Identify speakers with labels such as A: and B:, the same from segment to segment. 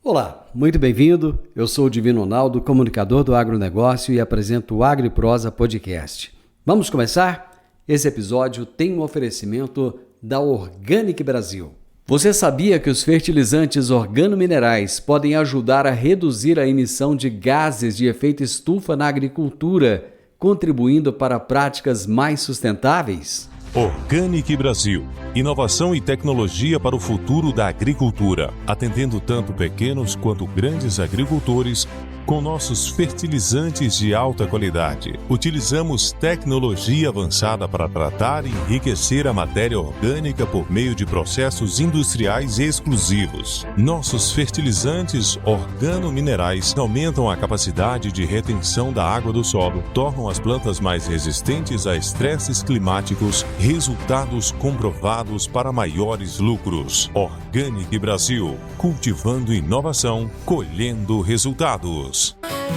A: Olá, muito bem-vindo. Eu sou o Divino Ronaldo, comunicador do agronegócio e apresento o AgriProsa Podcast. Vamos começar? Esse episódio tem um oferecimento da Organic Brasil. Você sabia que os fertilizantes organominerais podem ajudar a reduzir a emissão de gases de efeito estufa na agricultura, contribuindo para práticas mais sustentáveis?
B: Organic Brasil. Inovação e tecnologia para o futuro da agricultura, atendendo tanto pequenos quanto grandes agricultores com nossos fertilizantes de alta qualidade. Utilizamos tecnologia avançada para tratar e enriquecer a matéria orgânica por meio de processos industriais exclusivos. Nossos fertilizantes organominerais aumentam a capacidade de retenção da água do solo, tornam as plantas mais resistentes a estresses climáticos, resultados comprovados para maiores lucros. Organic Brasil, cultivando inovação, colhendo resultados.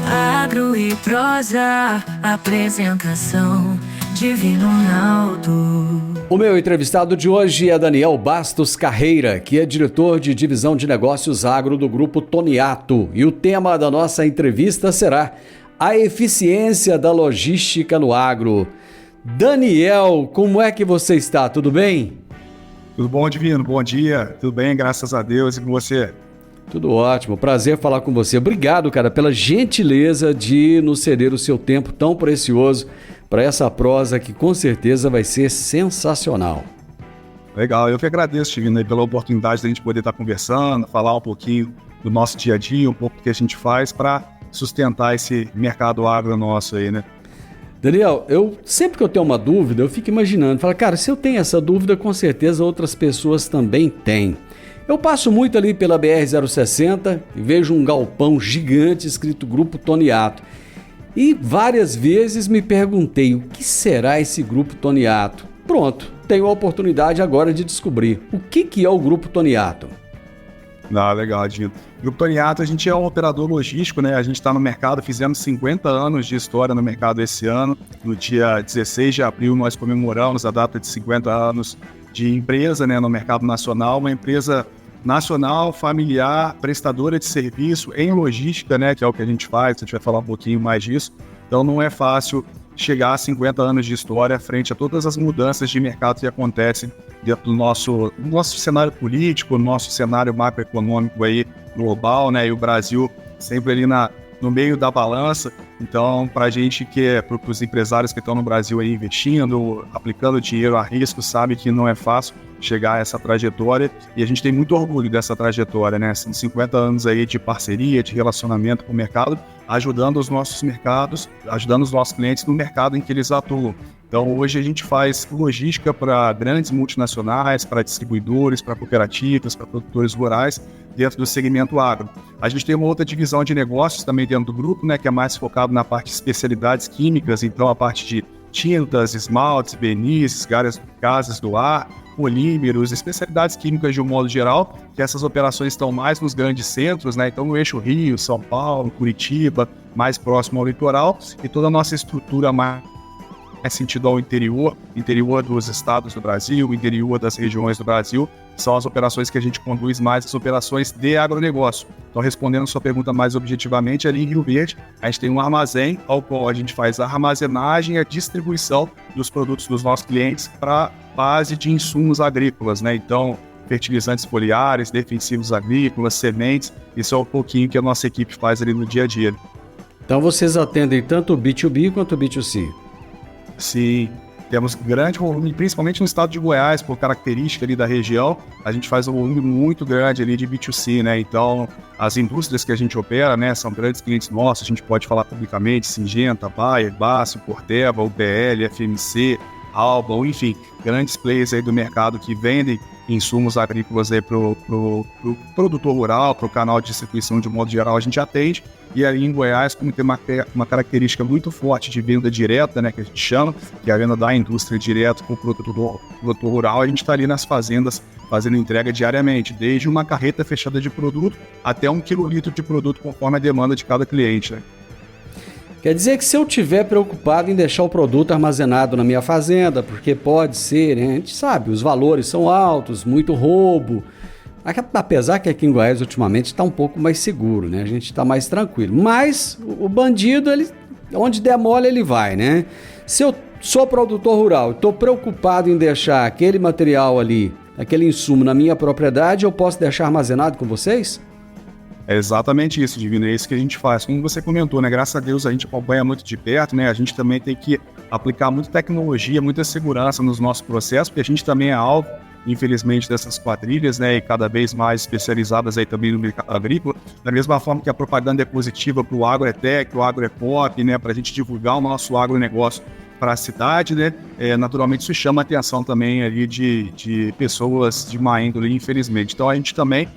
C: Agro e Prosa, apresentação Divino Ronaldo.
A: O meu entrevistado de hoje é Daniel Bastos Carreira, que é diretor de divisão de negócios agro do Grupo Toniato. E o tema da nossa entrevista será a eficiência da logística no agro. Daniel, como é que você está? Tudo bem?
D: Tudo bom, Divino? Bom dia. Tudo bem, graças a Deus. E com você?
A: Tudo ótimo, prazer falar com você. Obrigado, cara, pela gentileza de nos ceder o seu tempo tão precioso para essa prosa que com certeza vai ser sensacional.
D: Legal, eu que agradeço, Divino, pela oportunidade de a gente poder estar conversando, falar um pouquinho do nosso dia a dia, um pouco do que a gente faz para sustentar esse mercado agro nosso aí, né?
A: Daniel, sempre que eu tenho uma dúvida, eu fico imaginando, falo, cara, se eu tenho essa dúvida, com certeza outras pessoas também têm. Eu passo muito ali pela BR-060 e vejo um galpão gigante escrito Grupo Toniato. E várias vezes me perguntei, o que será esse Grupo Toniato? Pronto, tenho a oportunidade agora de descobrir. O que é o Grupo Toniato?
D: Legal, Dino. Grupo Toniato, a gente é um operador logístico, né? A gente está no mercado, fizemos 50 anos de história no mercado esse ano. No dia 16 de abril, nós comemoramos a data de 50 anos de empresa, né, no mercado nacional, uma empresa nacional, familiar, prestadora de serviço em logística, né, que é o que a gente faz, a gente vai falar um pouquinho mais disso. Então não é fácil chegar a 50 anos de história frente a todas as mudanças de mercado que acontecem dentro do nosso cenário político, nosso cenário macroeconômico aí global, né, e o Brasil sempre ali no meio da balança. Então, para a gente para os empresários que estão no Brasil aí investindo, aplicando dinheiro a risco, sabe que não é fácil chegar a essa trajetória e a gente tem muito orgulho dessa trajetória, né? São 50 anos aí de parceria, de relacionamento com o mercado, ajudando os nossos mercados, ajudando os nossos clientes no mercado em que eles atuam. Então, hoje a gente faz logística para grandes multinacionais, para distribuidores, para cooperativas, para produtores rurais, dentro do segmento agro. A gente tem uma outra divisão de negócios também dentro do grupo, né, que é mais focado na parte de especialidades químicas, então a parte de tintas, esmaltes, vernizes, gases do ar, polímeros, especialidades químicas de um modo geral, que essas operações estão mais nos grandes centros, né? Então no eixo Rio, São Paulo, Curitiba, mais próximo ao litoral, e toda a nossa estrutura mais sentido ao interior dos estados do Brasil, interior das regiões do Brasil, são as operações que a gente conduz mais, as operações de agronegócio. Então, respondendo a sua pergunta mais objetivamente, ali em Rio Verde, a gente tem um armazém ao qual a gente faz a armazenagem e a distribuição dos produtos dos nossos clientes para base de insumos agrícolas, né? Então, fertilizantes foliares, defensivos agrícolas, sementes, isso é um pouquinho que a nossa equipe faz ali no dia a dia.
A: Então, vocês atendem tanto o B2B quanto o B2C?
D: Sim, temos grande volume, principalmente no estado de Goiás, por característica ali da região, a gente faz um volume muito grande ali de B2C, né? Então, as indústrias que a gente opera, né, são grandes clientes nossos, a gente pode falar publicamente, Syngenta, Bayer, Bacio, Corteva, UPL, FMC, Alba, enfim, grandes players aí do mercado que vendem insumos agrícolas aí pro produtor rural, pro canal de distribuição de modo geral, a gente atende. E aí em Goiás, como tem uma característica muito forte de venda direta, né, que a gente chama, que é a venda da indústria direto com o produtor rural, a gente está ali nas fazendas fazendo entrega diariamente, desde uma carreta fechada de produto até 1 quilolitro de produto conforme a demanda de cada cliente, né?
A: Quer dizer que se eu estiver preocupado em deixar o produto armazenado na minha fazenda, porque pode ser, né? A gente sabe, os valores são altos, muito roubo, Apesar que aqui em Goiás ultimamente está um pouco mais seguro, né? A gente está mais tranquilo. Mas o bandido, ele, onde der mole, ele vai, né? Se eu sou produtor rural, estou preocupado em deixar aquele material ali, aquele insumo na minha propriedade, eu posso deixar armazenado com vocês?
D: É exatamente isso, Divino, é isso que a gente faz. Como você comentou, né? Graças a Deus a gente acompanha muito de perto, né? A gente também tem que aplicar muita tecnologia, muita segurança nos nossos processos, porque a gente também é alvo, infelizmente, dessas quadrilhas, né? E cada vez mais especializadas aí também no mercado agrícola. Da mesma forma que a propaganda é positiva para o agrotech, o agropop, né? Para a gente divulgar o nosso agronegócio para a cidade, né? Naturalmente isso chama a atenção também ali de pessoas de má índole, infelizmente. Então a gente também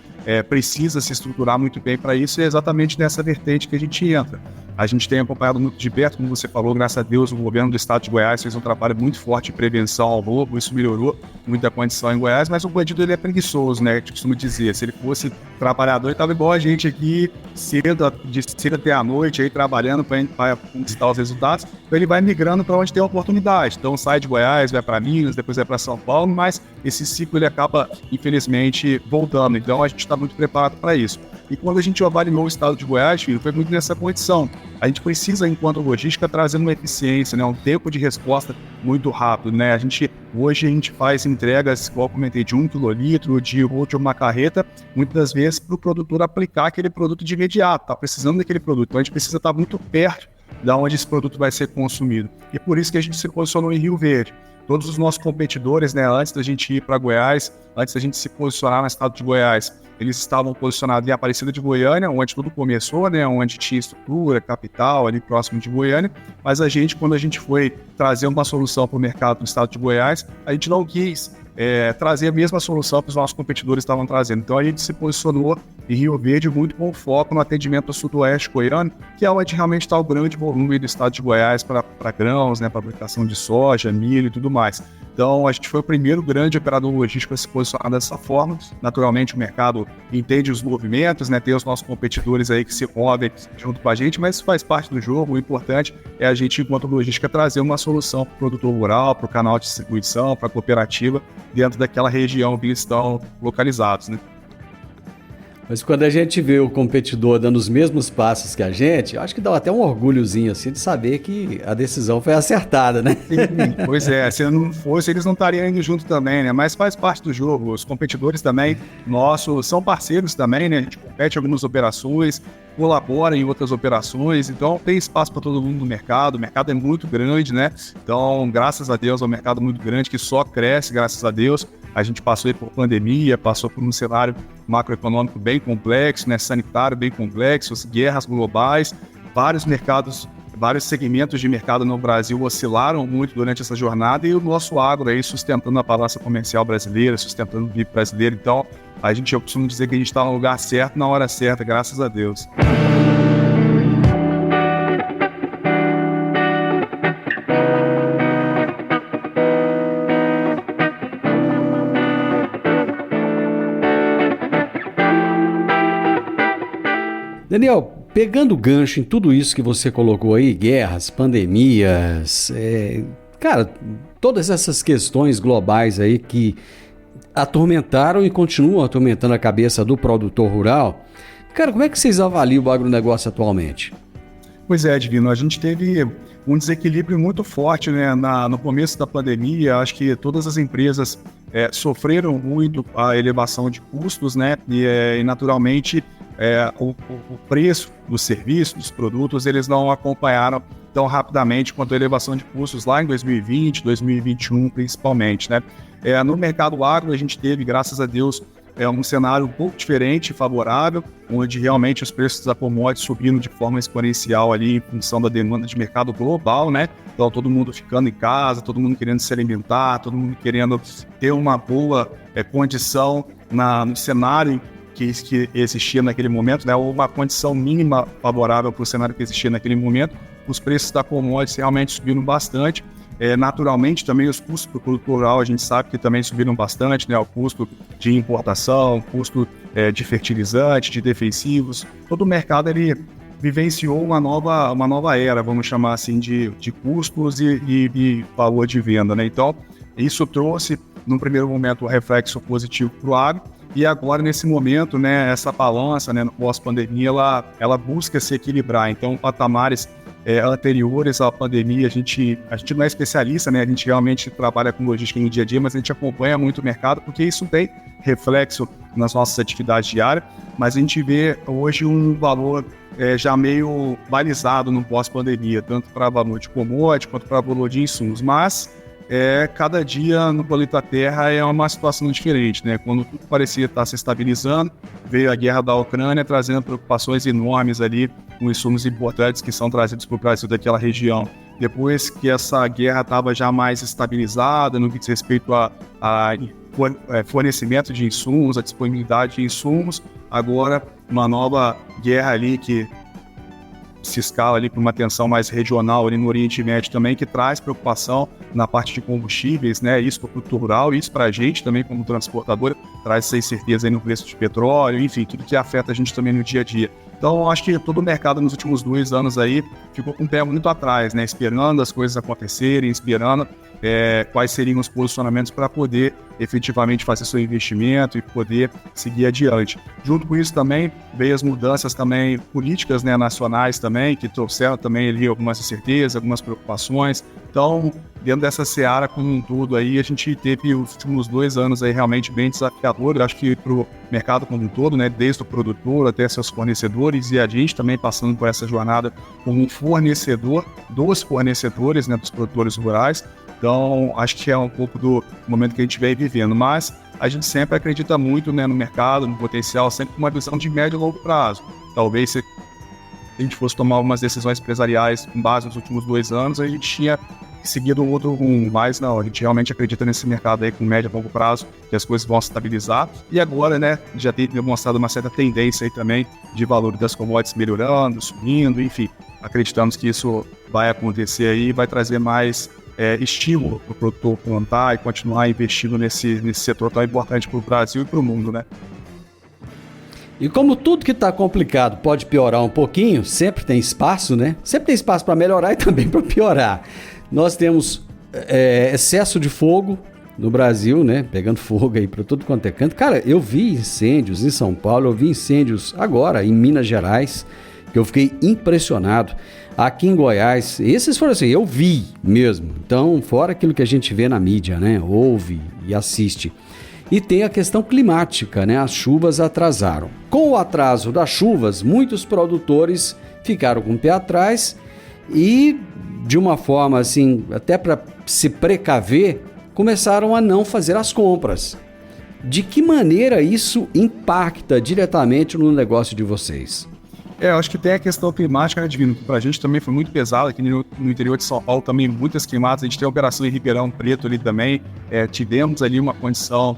D: precisa se estruturar muito bem para isso, e é exatamente nessa vertente que a gente entra. A gente tem acompanhado muito de perto, como você falou, graças a Deus, o governo do estado de Goiás fez um trabalho muito forte de prevenção ao roubo, isso melhorou muita condição em Goiás, mas o bandido ele é preguiçoso, né, a gente costuma dizer. Se ele fosse trabalhador, ele estava igual a gente aqui, de cedo até a noite, aí trabalhando para conquistar os resultados, então ele vai migrando para onde tem a oportunidade. Então sai de Goiás, vai para Minas, depois vai para São Paulo, mas esse ciclo ele acaba, infelizmente, voltando. Então a gente está muito preparado para isso. E quando a gente avaliou o estado de Goiás, filho, foi muito nessa condição. A gente precisa, enquanto logística, trazer uma eficiência, né, um tempo de resposta muito rápido, né? Hoje a gente faz entregas, como eu comentei, de 1 quilolitro, de uma carreta, muitas das vezes para o produtor aplicar aquele produto de imediato, está precisando daquele produto. Então a gente precisa estar muito perto de onde esse produto vai ser consumido. E por isso que a gente se posicionou em Rio Verde. Todos os nossos competidores, né, antes da gente ir para Goiás, antes da gente se posicionar no estado de Goiás, eles estavam posicionados em Aparecida de Goiânia, onde tudo começou, né, onde tinha estrutura, capital, ali próximo de Goiânia, mas quando a gente foi trazer uma solução para o mercado do estado de Goiás, a gente não quis trazer a mesma solução que os nossos competidores estavam trazendo. Então a gente se posicionou em Rio Verde muito com foco no atendimento ao sudoeste goiano, que é onde realmente está o grande volume do estado de Goiás para grãos, né, para aplicação de soja, milho e tudo mais. Então, a gente foi o primeiro grande operador logístico a se posicionar dessa forma. Naturalmente, o mercado entende os movimentos, né? Tem os nossos competidores aí que se movem junto com a gente, mas isso faz parte do jogo. O importante é a gente, enquanto logística, trazer uma solução para o produtor rural, para o canal de distribuição, para a cooperativa, dentro daquela região que eles estão localizados, né?
A: Mas quando a gente vê o competidor dando os mesmos passos que a gente, acho que dá até um orgulhozinho assim de saber que a decisão foi acertada, né?
D: Sim, pois é, se não fosse, eles não estariam indo junto também, né? Mas faz parte do jogo. Os competidores também nossos são parceiros também, né? A gente compete em algumas operações, colabora em outras operações, então tem espaço para todo mundo no mercado. O mercado é muito grande, né? Então, graças a Deus, é um mercado muito grande que só cresce, graças a Deus. A gente passou aí por pandemia, passou por um cenário macroeconômico bem complexo, né, sanitário bem complexo, guerras globais, vários segmentos de mercado no Brasil oscilaram muito durante essa jornada, e o nosso agro aí sustentando a balança comercial brasileira, sustentando o PIB brasileiro. Então, eu costumo dizer que a gente está no lugar certo, na hora certa, graças a Deus.
A: Daniel, pegando o gancho em tudo isso que você colocou aí, guerras, pandemias, todas essas questões globais aí que atormentaram e continuam atormentando a cabeça do produtor rural, cara, como é que vocês avaliam o agronegócio atualmente?
D: Pois é, Divino, a gente teve um desequilíbrio muito forte, né, no começo da pandemia. Acho que todas as empresas sofreram muito a elevação de custos, né, e naturalmente o preço dos serviços, dos produtos, eles não acompanharam tão rapidamente quanto a elevação de custos lá em 2020, 2021 principalmente, né. No mercado agro a gente teve, graças a Deus, um cenário um pouco diferente, favorável, onde realmente os preços da commodity subindo de forma exponencial ali em função da demanda de mercado global, né? Então todo mundo ficando em casa, todo mundo querendo se alimentar, todo mundo querendo ter uma boa condição no cenário que existia naquele momento, né? Ou uma condição mínima favorável para o cenário que existia naquele momento. Os preços da commodity realmente subiram bastante. Naturalmente, também os custos para o produtor rural, a gente sabe que também subiram bastante, né? O custo de importação, o custo de fertilizante, de defensivos. Todo o mercado ele vivenciou uma nova era, vamos chamar assim, de custos e valor de venda, né? Então, isso trouxe, num primeiro momento, um reflexo positivo para o agro, E agora, nesse momento, né, essa balança, né, no pós-pandemia, ela busca se equilibrar. Então, patamares anteriores à pandemia, a gente não é especialista, né, a gente realmente trabalha com logística no dia a dia, mas a gente acompanha muito o mercado, porque isso tem reflexo nas nossas atividades diárias, mas a gente vê hoje um valor já meio balizado no pós-pandemia, tanto para valor de commodity quanto para valor de insumos, mas cada dia no planeta Terra é uma situação diferente, né? Quando tudo parecia estar se estabilizando, veio a guerra da Ucrânia trazendo preocupações enormes ali com insumos importantes que são trazidos para o Brasil daquela região. Depois que essa guerra estava já mais estabilizada no que diz respeito a fornecimento de insumos, a disponibilidade de insumos, agora uma nova guerra ali que se escala ali para uma tensão mais regional ali no Oriente Médio também, que traz preocupação na parte de combustíveis, né? Isso para o produtor rural, isso para a gente também como transportadora, traz essa incerteza aí no preço de petróleo, enfim, tudo que afeta a gente também no dia a dia. Então, acho que todo o mercado nos últimos 2 anos aí ficou com o pé muito atrás, né? Esperando as coisas acontecerem, esperando quais seriam os posicionamentos para poder efetivamente fazer seu investimento e poder seguir adiante. Junto com isso também veio as mudanças também políticas, né, nacionais também, que trouxeram também ali algumas incertezas, algumas preocupações. Então, dentro dessa seara como um todo aí, a gente teve os últimos 2 anos aí realmente bem desafiadores, acho que para o mercado como um todo, né, desde o produtor até seus fornecedores, e a gente também passando por essa jornada como um fornecedor dos fornecedores, né, dos produtores rurais. Então, acho que é um pouco do momento que a gente vem vivendo, mas a gente sempre acredita muito, né, no mercado, no potencial, sempre com uma visão de médio e longo prazo. Talvez se a gente fosse tomar algumas decisões empresariais com base nos últimos 2 anos, a gente tinha seguido um outro rumo, mas não, a gente realmente acredita nesse mercado aí com médio e longo prazo, que as coisas vão se estabilizar, e agora, né, já tem demonstrado uma certa tendência aí também de valor das commodities melhorando, subindo, enfim, acreditamos que isso vai acontecer aí e vai trazer mais estímulo para o produtor plantar e continuar investindo nesse setor tão importante para o Brasil e para o mundo, né?
A: E como tudo que está complicado pode piorar um pouquinho, sempre tem espaço, né? Sempre tem espaço para melhorar e também para piorar. Nós temos excesso de fogo no Brasil, né? Pegando fogo aí para tudo quanto é canto. Cara, eu vi incêndios em São Paulo, eu vi incêndios agora em Minas Gerais, que eu fiquei impressionado. Aqui em Goiás, esses foram assim, eu vi mesmo. Então, fora aquilo que a gente vê na mídia, né? Ouve e assiste. E tem a questão climática, né? As chuvas atrasaram. Com o atraso das chuvas, muitos produtores ficaram com o pé atrás e, de uma forma assim, até para se precaver, começaram a não fazer as compras. De que maneira isso impacta diretamente no negócio de vocês?
D: Eu acho que tem a questão climática, né, Divino, que pra gente também foi muito pesado, aqui no interior de São Paulo também muitas queimadas, a gente tem a operação em Ribeirão Preto ali também, tivemos ali uma condição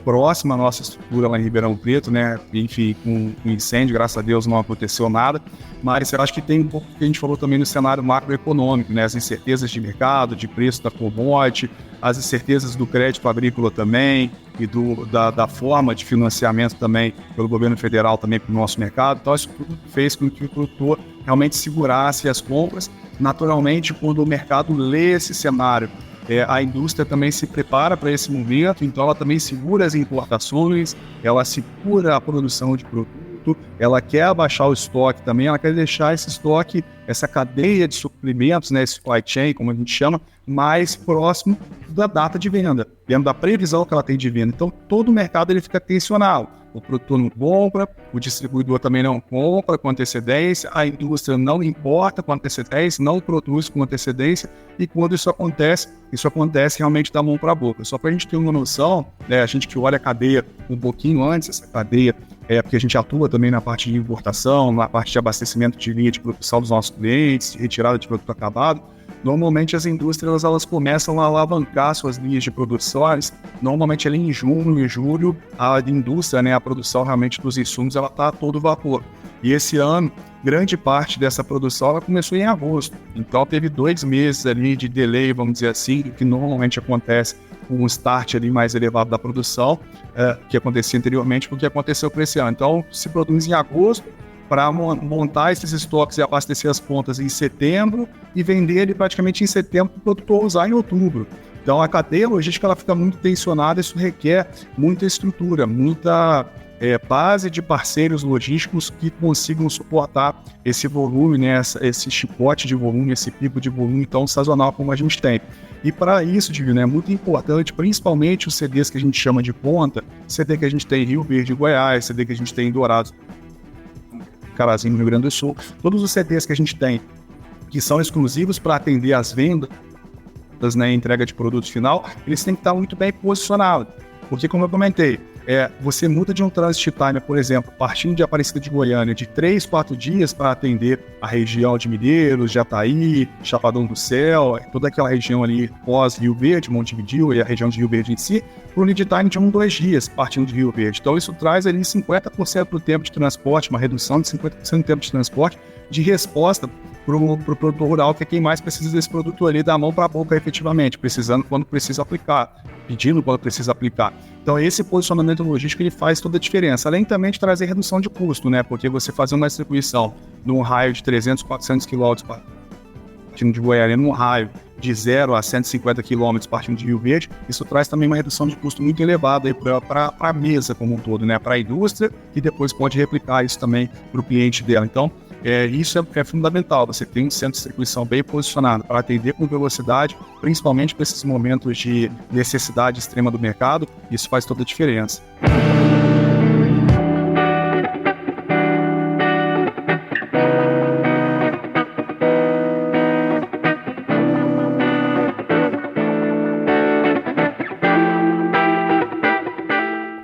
D: próxima à nossa estrutura lá em Ribeirão Preto, né, enfim, com incêndio, graças a Deus não aconteceu nada, mas eu acho que tem um pouco que a gente falou também no cenário macroeconômico, né, as incertezas de mercado, de preço da commodity, as incertezas do crédito agrícola também, e da forma de financiamento também pelo governo federal também para o nosso mercado. Então, isso tudo fez com que o produtor realmente segurasse as compras. Naturalmente, quando o mercado lê esse cenário, a indústria também se prepara para esse momento, então ela também segura as importações, ela segura a produção de produto, ela quer abaixar o estoque também, ela quer deixar esse estoque, essa cadeia de suprimentos, né, esse supply chain, como a gente chama, mais próximo da data de venda, dentro da previsão que ela tem de venda. Então, todo o mercado ele fica tensionado. O produtor não compra, o distribuidor também não compra com antecedência, a indústria não importa com antecedência, não produz com antecedência, e quando isso acontece realmente da mão para a boca. Só para a gente ter uma noção, né, a gente que olha a cadeia um pouquinho antes, essa cadeia porque a gente atua também na parte de importação, na parte de abastecimento de linha de produção dos nossos clientes, de retirada de produto acabado. Normalmente as indústrias elas começam a alavancar suas linhas de produções, normalmente ali em junho e julho, a indústria, né, a produção realmente dos insumos, ela está a todo vapor. E esse ano, grande parte dessa produção ela começou em agosto, então teve 2 meses ali de delay, vamos dizer assim, que normalmente acontece com um start ali mais elevado da produção, que acontecia anteriormente, porque aconteceu para esse ano. Então se produz em agosto, para montar esses estoques e abastecer as pontas em setembro e vender ele praticamente em setembro para o produtor usar em outubro. Então, a cadeia logística ela fica muito tensionada, isso requer muita estrutura, muita base de parceiros logísticos que consigam suportar esse volume, né, esse chicote de volume, esse pico de volume tão sazonal como a gente tem. E para isso, Divino, é muito importante, principalmente os CDs que a gente chama de ponta, CD que a gente tem em Rio Verde, Goiás, CD que a gente tem em Dourados, Carazinho, no Rio Grande do Sul, todos os CDs que a gente tem que são exclusivos para atender as vendas, né, entrega de produto final, eles têm que estar muito bem posicionados. Porque, como eu comentei, você muda de um transit time, por exemplo, partindo de Aparecida de Goiânia, de 3, 4 dias para atender a região de Mineiros, Jataí, Chapadão do Céu, toda aquela região ali pós-Rio Verde, Montevidéu e a região de Rio Verde em si, para um lead time de 1, 2 dias partindo de Rio Verde. Então isso traz ali 50% do tempo de transporte, uma redução de 50% do tempo de transporte, de resposta para o produtor rural, que é quem mais precisa desse produto ali da mão para a boca efetivamente, precisando quando precisa aplicar, pedindo quando precisa aplicar. Então esse posicionamento logístico ele faz toda a diferença, além também de trazer redução de custo, né? Porque você fazer uma distribuição num raio de 300, 400 km partindo de Goiânia, num raio de 0 a 150 km partindo de Rio Verde, isso traz também uma redução de custo muito elevada para a mesa como um todo, né? Para a indústria, e depois pode replicar isso também para o cliente dela. Então, isso é fundamental, você tem um centro de distribuição bem posicionado para atender com velocidade, principalmente para esses momentos de necessidade extrema do mercado, isso faz toda a diferença.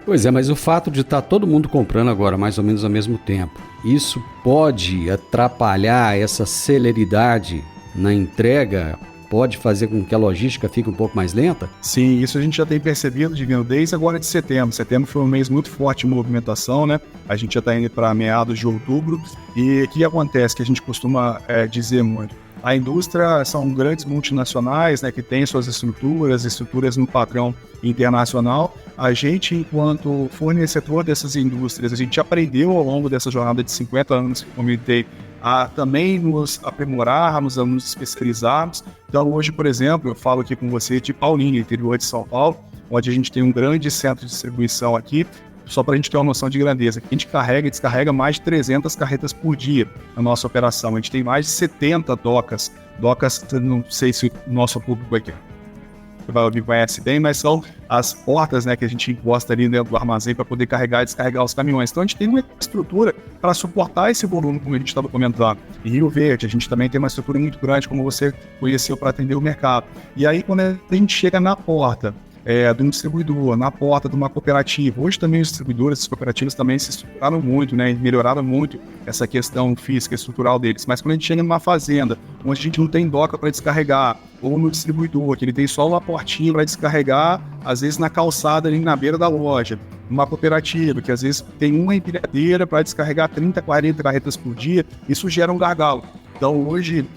A: Pois é, mas o fato de estar todo mundo comprando agora mais ou menos ao mesmo tempo, isso pode atrapalhar essa celeridade na entrega? Pode fazer com que a logística fique um pouco mais lenta?
D: Sim, isso a gente já tem percebido, Divino, desde agora de setembro. Setembro foi um mês muito forte em movimentação, né? A gente já está indo para meados de outubro. E o que acontece, que a gente costuma dizer muito? A indústria são grandes multinacionais, né, que têm suas estruturas no padrão internacional. A gente, enquanto fornecedor dessas indústrias, a gente aprendeu ao longo dessa jornada de 50 anos que comentei a também nos aprimorarmos, a nos especializarmos. Então hoje, por exemplo, eu falo aqui com você de Paulínia, interior de São Paulo, onde a gente tem um grande centro de distribuição aqui, só para a gente ter uma noção de grandeza. A gente carrega e descarrega mais de 300 carretas por dia na nossa operação. A gente tem mais de 70 docas. Docas, não sei se o nosso público aqui me conhece bem, mas são as portas, né, que a gente encosta ali dentro do armazém para poder carregar e descarregar os caminhões. Então a gente tem uma estrutura para suportar esse volume, como a gente estava comentando. Em Rio Verde, a gente também tem uma estrutura muito grande, como você conheceu, para atender o mercado. E aí, quando a gente chega na porta de um distribuidor, na porta de uma cooperativa. Hoje também os distribuidores, as cooperativas também se estruturaram muito, né, melhoraram muito essa questão física, estrutural deles. Mas quando a gente chega numa fazenda, onde a gente não tem doca para descarregar, ou no distribuidor, que ele tem só uma portinha para descarregar, às vezes na calçada ali na beira da loja, uma cooperativa, que às vezes tem uma empilhadeira para descarregar 30, 40 carretas por dia, isso gera um gargalo. Então hoje,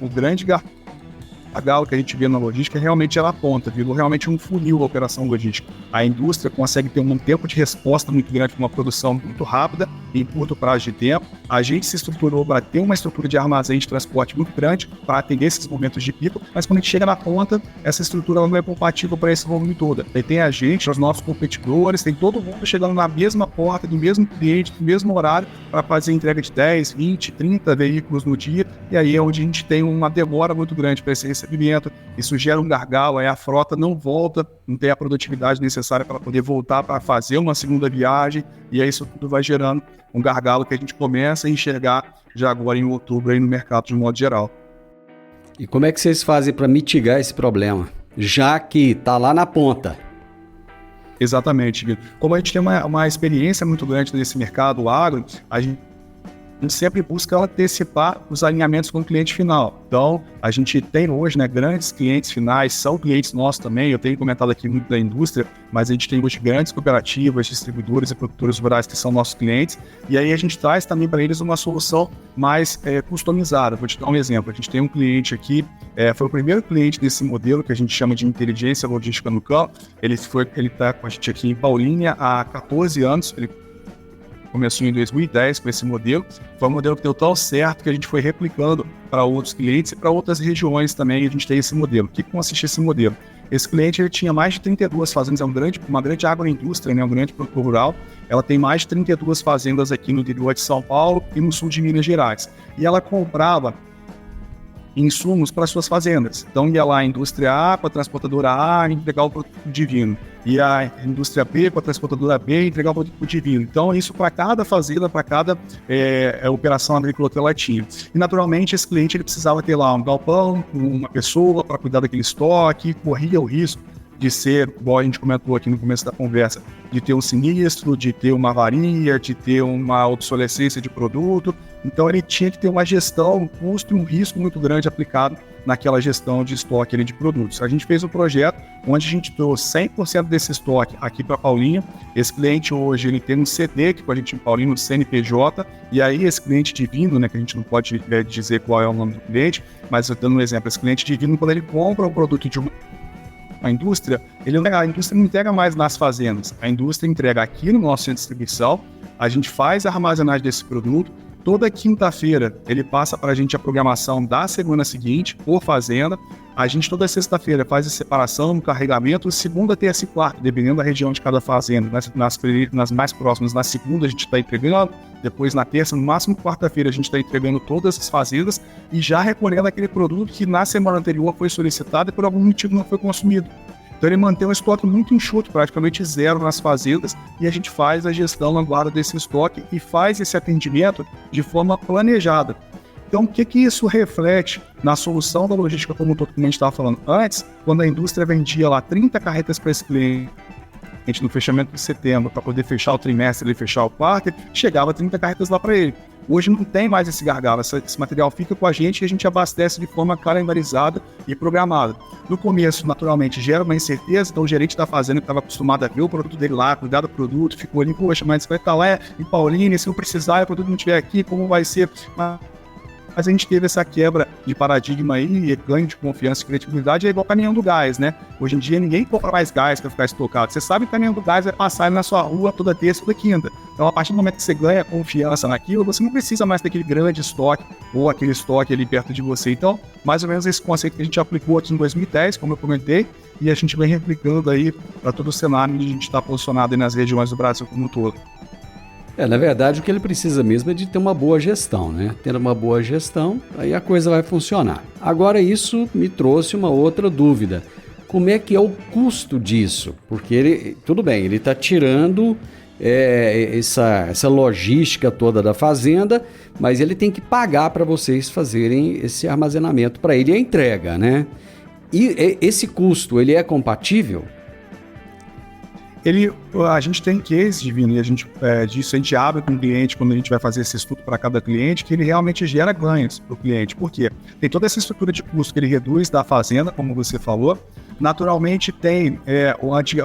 D: o grande gargalo que a gente vê na logística realmente ela aponta, virou realmente um funil a operação logística. A indústria consegue ter um tempo de resposta muito grande para uma produção muito rápida, em curto prazo de tempo. A gente se estruturou para ter uma estrutura de armazém de transporte muito grande para atender esses momentos de pico, mas quando a gente chega na ponta, essa estrutura não é compatível para esse volume todo. Aí tem a gente, os nossos competidores, tem todo mundo chegando na mesma porta, do mesmo cliente, do mesmo horário, para fazer entrega de 10, 20, 30 veículos no dia, e aí é onde a gente tem uma demora muito grande para esse recebimento. Isso gera um gargalo, aí a frota não volta, não tem a produtividade necessária para poder voltar para fazer uma segunda viagem, e aí isso tudo vai gerando um gargalo que a gente começa a enxergar já agora em outubro aí no mercado de modo geral.
A: E como é que vocês fazem para mitigar esse problema, já que está lá na ponta?
D: Exatamente, Vitor. Como a gente tem uma experiência muito grande nesse mercado agro, a gente sempre busca antecipar os alinhamentos com o cliente final. Então, a gente tem hoje, né, grandes clientes finais, são clientes nossos também, eu tenho comentado aqui muito da indústria, mas a gente tem hoje grandes cooperativas, distribuidores e produtores rurais que são nossos clientes, e aí a gente traz também para eles uma solução mais customizada. Vou te dar um exemplo, a gente tem um cliente aqui, foi o primeiro cliente desse modelo que a gente chama de inteligência logística no campo, ele está com a gente aqui em Paulínia há 14 anos, ele começou em 2010 com esse modelo, foi um modelo que deu tão certo que a gente foi replicando para outros clientes e para outras regiões também a gente tem esse modelo. O que consiste esse modelo? Esse cliente ele tinha mais de 32 fazendas, uma grande agroindústria, né, um grande produtor rural. Ela tem mais de 32 fazendas aqui no interior de São Paulo e no sul de Minas Gerais. E ela comprava insumos para suas fazendas. Então ia lá a indústria A com a transportadora A entregar o produto divino. E a indústria B com a transportadora B entregar o produto divino. Então isso para cada fazenda, para cada operação agrícola que ela tinha. E naturalmente esse cliente ele precisava ter lá um galpão, uma pessoa para cuidar daquele estoque, corria o risco de ser, igual a gente comentou aqui no começo da conversa, de ter um sinistro, de ter uma avaria, de ter uma obsolescência de produto. Então ele tinha que ter uma gestão, um custo e um risco muito grande aplicado naquela gestão de estoque ali de produtos. A gente fez um projeto onde a gente trouxe 100% desse estoque aqui para Paulínia. Esse cliente hoje ele tem um CD aqui com a gente em Paulínia, um CNPJ, e aí esse cliente divino, né, que a gente não pode dizer qual é o nome do cliente, mas dando um exemplo, esse cliente divino, quando ele compra um produto de a indústria não entrega mais nas fazendas, a indústria entrega aqui no nosso centro de distribuição, a gente faz a armazenagem desse produto, toda quinta-feira ele passa para a gente a programação da semana seguinte, por fazenda, a gente toda sexta-feira faz a separação no carregamento, segunda, terça e quarta, dependendo da região de cada fazenda, nas mais próximas, na segunda a gente está entregando, depois na terça, no máximo quarta-feira a gente está entregando todas as fazendas e já recolhendo aquele produto que na semana anterior foi solicitado e por algum motivo não foi consumido. Então ele mantém um estoque muito enxuto, praticamente zero nas fazendas, e a gente faz a gestão na guarda desse estoque e faz esse atendimento de forma planejada. Então o que isso reflete na solução da logística como todo, como a gente estava falando antes, quando a indústria vendia lá 30 carretas para esse cliente no fechamento de setembro, para poder fechar o trimestre e fechar o quarto, chegava 30 carretas lá para ele. Hoje não tem mais esse gargalo, esse material fica com a gente e a gente abastece de forma calendarizada e programada. No começo, naturalmente, gera uma incerteza, então o gerente da fazenda que estava acostumado a ver o produto dele lá, cuidar do produto, ficou ali, poxa, mas vai estar lá em Paulínia, se eu precisar e o produto não estiver aqui, como vai ser? Mas a gente teve essa quebra de paradigma aí, ganho de confiança e criatividade, é igual caminhão do gás, né? Hoje em dia ninguém compra mais gás para ficar estocado. Você sabe que o caminhão do gás vai passar ali na sua rua toda terça, toda quinta. Então, a partir do momento que você ganha confiança naquilo, você não precisa mais daquele grande estoque ou aquele estoque ali perto de você. Então, mais ou menos esse conceito que a gente aplicou aqui em 2010, como eu comentei, e a gente vem replicando aí para todo o cenário onde a gente está posicionado aí nas regiões do Brasil como um todo.
A: Na verdade, o que ele precisa mesmo é de ter uma boa gestão, né? Tendo uma boa gestão, aí a coisa vai funcionar. Agora, isso me trouxe uma outra dúvida. Como é que é o custo disso? Porque ele, tudo bem, ele está tirando essa logística toda da fazenda, mas ele tem que pagar para vocês fazerem esse armazenamento para ele e a entrega, né? E esse custo, ele é compatível?
D: A gente tem case divino, e a gente abre com o cliente quando a gente vai fazer esse estudo para cada cliente, que ele realmente gera ganhos para o cliente. Por quê? Tem toda essa estrutura de custo que ele reduz da fazenda, como você falou. Naturalmente tem,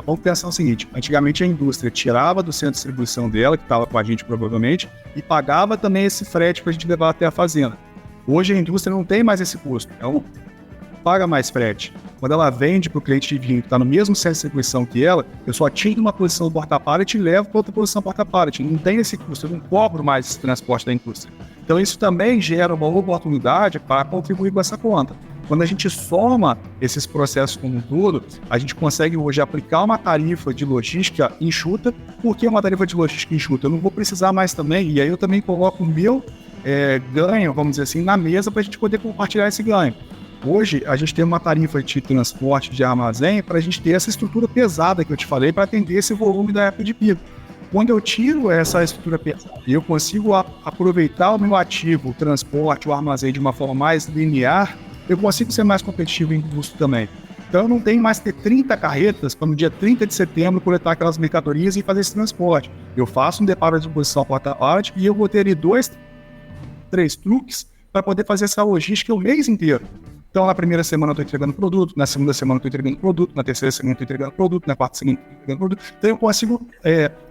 D: vamos pensar o seguinte, antigamente a indústria tirava do centro de distribuição dela, que estava com a gente provavelmente, e pagava também esse frete para a gente levar até a fazenda. Hoje a indústria não tem mais esse custo, então paga mais frete. Quando ela vende para o cliente divino que está no mesmo centro de distribuição que ela, eu só tiro uma posição do porta-pallet e levo para outra posição porta-pallet. Não tem esse custo, eu não cobro mais esse transporte da indústria. Então isso também gera uma oportunidade para contribuir com essa conta. Quando a gente soma esses processos como um todo, a gente consegue hoje aplicar uma tarifa de logística enxuta. Por que uma tarifa de logística enxuta? Eu não vou precisar mais também, e aí eu também coloco o meu ganho, vamos dizer assim, na mesa para a gente poder compartilhar esse ganho. Hoje, a gente tem uma tarifa de transporte de armazém para a gente ter essa estrutura pesada que eu te falei para atender esse volume da época de pico. Quando eu tiro essa estrutura pesada, eu consigo aproveitar o meu ativo, o transporte, o armazém de uma forma mais linear, eu consigo ser mais competitivo em custo também. Então eu não tenho mais que ter 30 carretas para no dia 30 de setembro coletar aquelas mercadorias e fazer esse transporte. Eu faço um deparo de disposição porta-pallet e eu vou ter ali 2, 3 truques para poder fazer essa logística o mês inteiro. Então, na primeira semana eu estou entregando produto, na segunda semana eu estou entregando produto, na terceira semana eu estou entregando produto, na quarta semana eu estou entregando produto. Então, eu consigo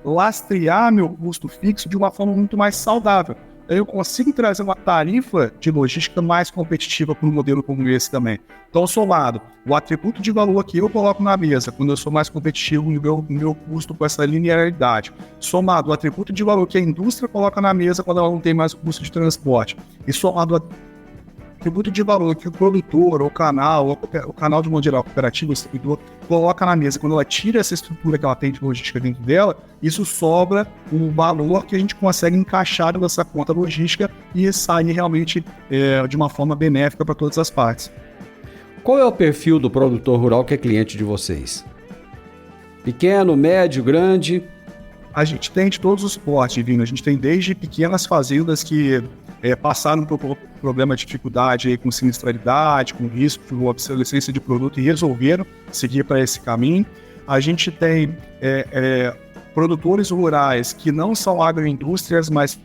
D: lastrear meu custo fixo de uma forma muito mais saudável. Eu consigo trazer uma tarifa de logística mais competitiva para um modelo como esse também. Então, somado, o atributo de valor que eu coloco na mesa, quando eu sou mais competitivo no meu custo com essa linearidade, somado o atributo de valor que a indústria coloca na mesa quando ela não tem mais o custo de transporte, e somado atributo de valor que o produtor, ou o canal de modo geral, cooperativo, o distribuidor, coloca na mesa. Quando ela tira essa estrutura que ela tem de logística dentro dela, isso sobra um valor que a gente consegue encaixar nessa conta logística e sair realmente de uma forma benéfica para todas as partes.
A: Qual é o perfil do produtor rural que é cliente de vocês? Pequeno, médio, grande?
D: A gente tem de todos os portes, Divino. A gente tem desde pequenas fazendas que passaram por problema de dificuldade aí, com sinistralidade, com risco, com obsolescência de produto e resolveram seguir para esse caminho. A gente tem produtores rurais que não são agroindústrias, mas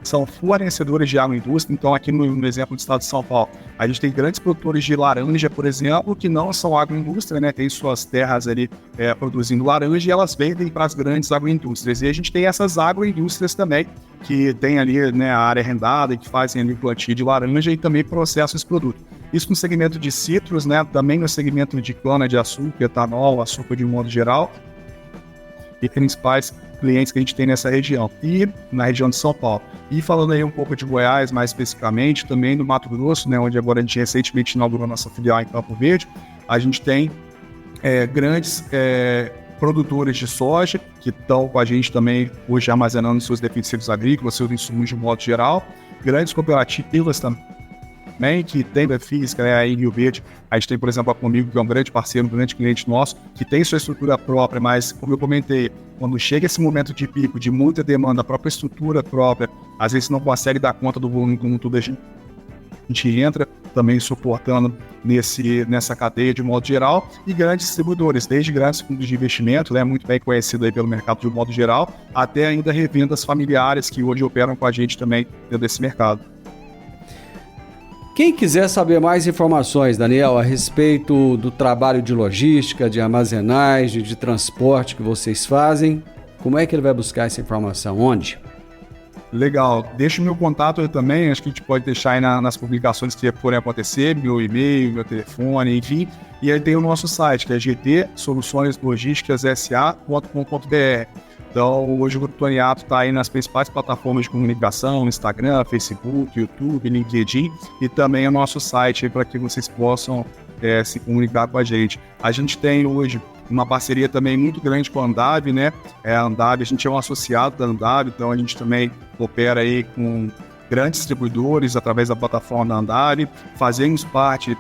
D: são fornecedores de agroindústria. Então, aqui no exemplo do estado de São Paulo, a gente tem grandes produtores de laranja, por exemplo, que não são agroindústria, né? Tem suas terras ali produzindo laranja e elas vendem para as grandes agroindústrias. E a gente tem essas agroindústrias também, que tem ali, né, a área arrendada e que fazem ali o plantio de laranja e também processam esse produto. Isso no segmento de citros, né? Também no segmento de cana-de-açúcar, etanol, açúcar de modo geral. E principais clientes que a gente tem nessa região e na região de São Paulo. E falando aí um pouco de Goiás, mais especificamente, também no Mato Grosso, né, onde agora a gente recentemente inaugurou nossa filial em Campo Verde, a gente tem grandes produtores de soja que estão com a gente também hoje armazenando seus defensivos agrícolas, seus insumos de modo geral, grandes cooperativas também, que tem física, né, aí em Rio Verde. A gente tem, por exemplo, a Comigo, que é um grande parceiro, um grande cliente nosso, que tem sua estrutura própria, mas, como eu comentei, quando chega esse momento de pico, de muita demanda, a própria estrutura própria, às vezes não consegue dar conta do volume como tudo a gente entra, também suportando nessa cadeia de modo geral, e grandes distribuidores, desde grandes fundos de investimento, né, muito bem conhecido aí pelo mercado de modo geral, até ainda revendas familiares que hoje operam com a gente também dentro desse mercado.
A: Quem quiser saber mais informações, Daniel, a respeito do trabalho de logística, de armazenagem, de transporte que vocês fazem, como é que ele vai buscar essa informação? Onde?
D: Legal. Deixa o meu contato aí também, acho que a gente pode deixar aí nas publicações que forem acontecer, meu e-mail, meu telefone, enfim. E aí tem o nosso site, que é gtsoluçõeslogísticassa.com.br. Então, hoje o Grupo Toniato está aí nas principais plataformas de comunicação, Instagram, Facebook, YouTube, LinkedIn, e também o nosso site para que vocês possam se comunicar com a gente. A gente tem hoje uma parceria também muito grande com a Andave, né? A Andave, a gente é um associado da Andave, então a gente também opera aí com grandes distribuidores através da plataforma da Andave, fazemos parte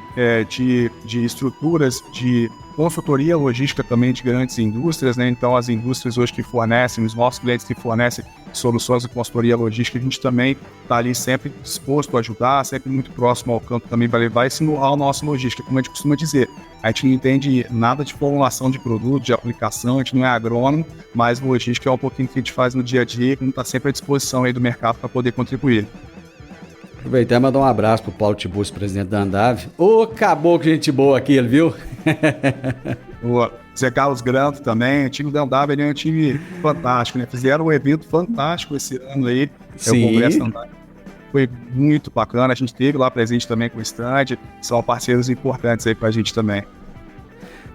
D: de estruturas de consultoria logística também de grandes indústrias, né? Então as indústrias hoje que fornecem, os nossos clientes que fornecem soluções de consultoria logística, a gente também está ali sempre disposto a ajudar, sempre muito próximo ao campo também para levar esse know-how nosso logística, como a gente costuma dizer. A gente não entende nada de formulação de produto, de aplicação, a gente não é agrônomo, mas logística é um pouquinho que a gente faz no dia a dia e está sempre à disposição aí do mercado para poder contribuir.
A: Aproveitar e mandar um abraço pro Paulo Tiburcio, presidente da Andave. Ô, caboclo, gente boa aqui, ele viu?
D: O Zé Carlos Granto também, o time da Andave é um time fantástico, né? Fizeram um evento fantástico esse ano aí,
A: Sim.
D: O Congresso da Andave. Foi muito bacana, a gente esteve lá presente também com o stand, são parceiros importantes aí pra gente também.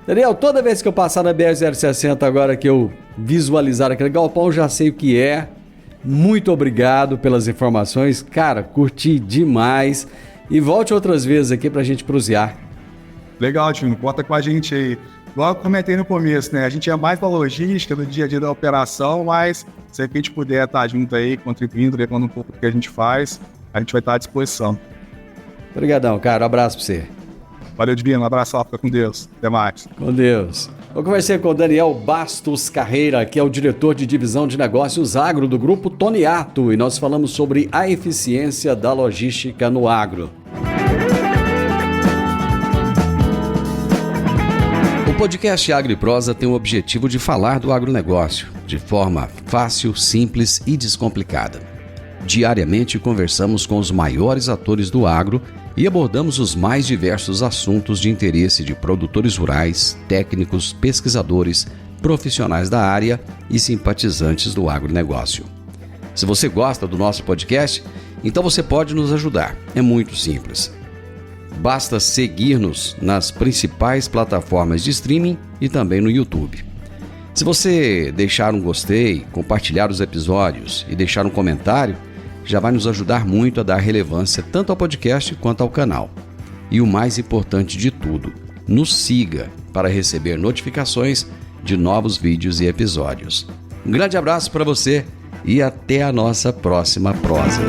A: Daniel, toda vez que eu passar na BR-060 agora que eu visualizar aquele galpão, eu já sei o que é. Muito obrigado pelas informações, cara, curti demais e volte outras vezes aqui pra gente prosear.
D: Legal, Tino, conta com a gente aí. Logo comentei no começo, né, a gente é mais da logística, do dia a dia da operação, mas se a gente puder estar junto aí, contribuindo, levando um pouco do que a gente faz, a gente vai estar à disposição.
A: Obrigadão, cara, um abraço pra você.
D: Valeu, Divino, um abraço, fica com Deus, até mais.
A: Com Deus. Eu conversei com o Daniel Bastos Carreira, que é o diretor de divisão de negócios agro do Grupo Toniato, e nós falamos sobre a eficiência da logística no agro. O podcast Agro e Prosa tem o objetivo de falar do agronegócio de forma fácil, simples e descomplicada. Diariamente conversamos com os maiores atores do agro e abordamos os mais diversos assuntos de interesse de produtores rurais, técnicos, pesquisadores, profissionais da área e simpatizantes do agronegócio. Se você gosta do nosso podcast, então você pode nos ajudar. É muito simples. Basta seguir-nos nas principais plataformas de streaming e também no YouTube. Se você deixar um gostei, compartilhar os episódios e deixar um comentário, já vai nos ajudar muito a dar relevância tanto ao podcast quanto ao canal. E o mais importante de tudo, nos siga para receber notificações de novos vídeos e episódios. Um grande abraço para você e até a nossa próxima prosa.